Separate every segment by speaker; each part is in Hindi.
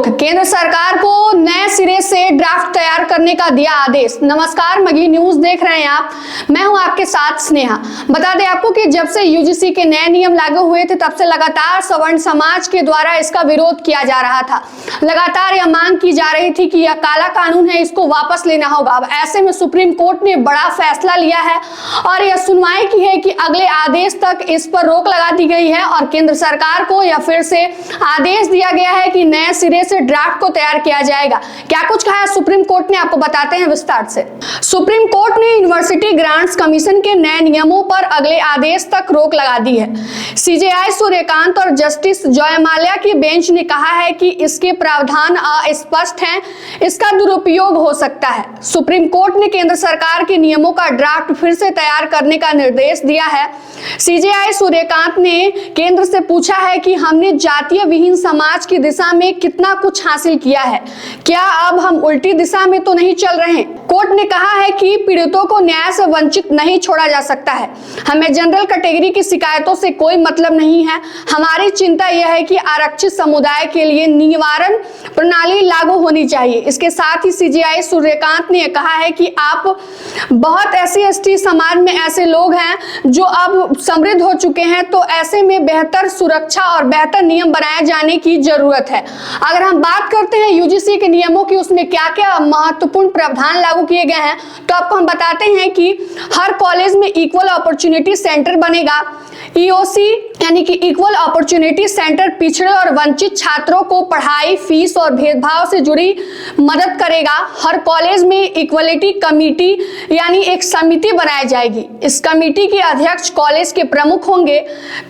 Speaker 1: रोक, केंद्र सरकार को नए सिरे से ड्राफ्ट तैयार करने का दिया आदेश। नमस्कार, मगही न्यूज देख रहे हैं आप, मैं हूं आपके साथ स्नेहा। बता दें आपको कि जब से यूजीसी के नए नियम लागू हुए थे तब से लगातार सवर्ण समाज के द्वारा इसका विरोध किया जा रहा था। लगातार यह मांग की जा रही थी कि यह काला कानून है, इसको वापस लेना होगा। अब ऐसे में सुप्रीम कोर्ट ने बड़ा फैसला लिया है और यह सुनवाई की है कि अगले आदेश तक इस पर रोक लगा दी गई है और केंद्र सरकार को यह फिर से आदेश दिया गया है कि नए सिरे से ड्राफ्ट को तैयार किया जाएगा। क्या कुछ कहा सुप्रीम कोर्ट ने, आपको बताते हैं विस्तार से। सुप्रीम कोर्ट ने यूनिवर्सिटी ग्रांट्स कमीशन के नए नियमों पर अगले आदेश तक रोक लगा दी है। सीजेआई सूर्यकांत और जस्टिस जयमाल्या की बेंच ने कहा है कि इसके प्रावधान अस्पष्ट हैं, इसका दुरुपयोग हो सकता है। सुप्रीम कोर्ट ने केंद्र सरकार के नियमों का ड्राफ्ट फिर से तैयार करने का निर्देश दिया है। सीजेआई सूर्यकांत ने केंद्र से पूछा है कि हमने जातीय विहीन समाज की दिशा में कितना कुछ हासिल किया है, क्या अब हम उल्टी दिशा में तो नहीं चल रहे हैं। कोर्ट ने कहा है कि पीड़ितों को न्याय से वंचित नहीं छोड़ा जा सकता है। हमें जनरल कैटेगरी की शिकायतों से कोई मतलब नहीं है। हमारी चिंता यह है कि आरक्षित समुदाय के लिए निवारण प्रणाली लागू होनी चाहिए। इसके साथ ही सीजेआई सूर्यकांत ने कहा है कि आप बहुत SC/ST समाज में ऐसे लोग हैं जो अब समृद्ध हो चुके हैं, तो ऐसे में बेहतर सुरक्षा और बेहतर नियम बनाए जाने की जरूरत है। अगर हम बात करते हैं यूजीसी के नियमों की, उसमें क्या क्या महत्वपूर्ण प्रावधान लागू किए गए हैं, तो आपको हम बताते हैं कि हर कॉलेज में इक्वल अपॉर्चुनिटी सेंटर बनेगा। EOC यानी कि इक्वल अपॉर्चुनिटी सेंटर पिछड़े और वंचित छात्रों को पढ़ाई, फीस और भेदभाव से जुड़ी मदद करेगा। हर कॉलेज में इक्वलिटी कमेटी यानी एक समिति बनाई जाएगी। इस कमेटी के अध्यक्ष कॉलेज के प्रमुख होंगे।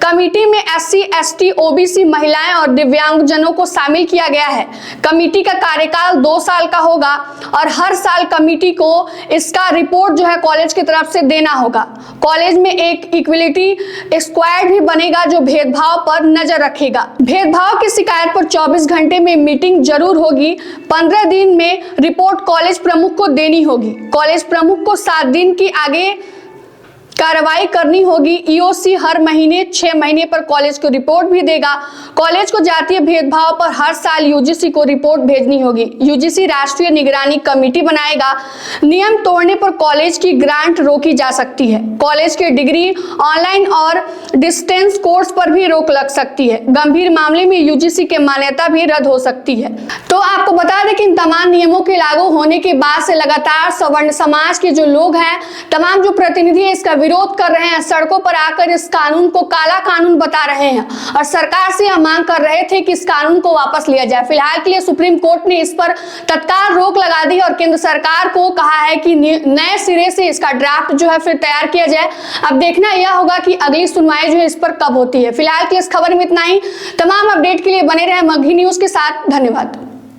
Speaker 1: कमेटी में SC/ST, OBC, महिलाएं और दिव्यांगजनों को शामिल किया गया है। कमेटी का कार्यकाल 2 साल का होगा और हर साल कमेटी को इसका रिपोर्ट जो है कॉलेज की तरफ से देना होगा। कॉलेज में एक इक्वलिटी स्क्वाड भी बनेगा जो भेदभाव पर नजर रखेगा। भेदभाव की शिकायत पर 24 घंटे में मीटिंग जरूर होगी। 15 दिन में रिपोर्ट कॉलेज प्रमुख को देनी होगी। कॉलेज प्रमुख को 7 दिन की आगे कार्रवाई करनी होगी। EOC हर महीने 6 महीने पर कॉलेज को रिपोर्ट भी देगा। कॉलेज को जातीय भेदभाव पर हर साल यूजीसी को रिपोर्ट भेजनी होगी। यूजीसी राष्ट्रीय निगरानी कमेटी बनाएगा। नियम तोड़ने पर कॉलेज की ग्रांट रोकी जा सकती है। कॉलेज के डिग्री ऑनलाइन और डिस्टेंस कोर्स पर भी रोक लग सकती है। गंभीर मामले में यूजीसी की मान्यता भी रद्द हो सकती है। तो आपको बता दें कि इन तमाम नियमों के लागू होने के बाद से लगातार सवर्ण समाज के जो लोग हैं, तमाम जो प्रतिनिधि है, इसका विरोध कर रहे हैं। सड़कों पर आकर इस कानून को काला कानून बता रहे हैं और सरकार से यह मांग कर रहे थे कि इस कानून को वापस लिया जाए। फिलहाल के लिए सुप्रीम कोर्ट ने इस पर तत्काल रोक लगा दी और केंद्र सरकार को कहा है कि नए सिरे से इसका ड्राफ्ट जो है फिर तैयार किया जाए। अब देखना यह होगा कि अगली सुनवाई जो है इस पर कब होती है। फिलहाल के इस खबर में इतना ही। तमाम अपडेट के लिए बने रहे मगही न्यूज के साथ। धन्यवाद।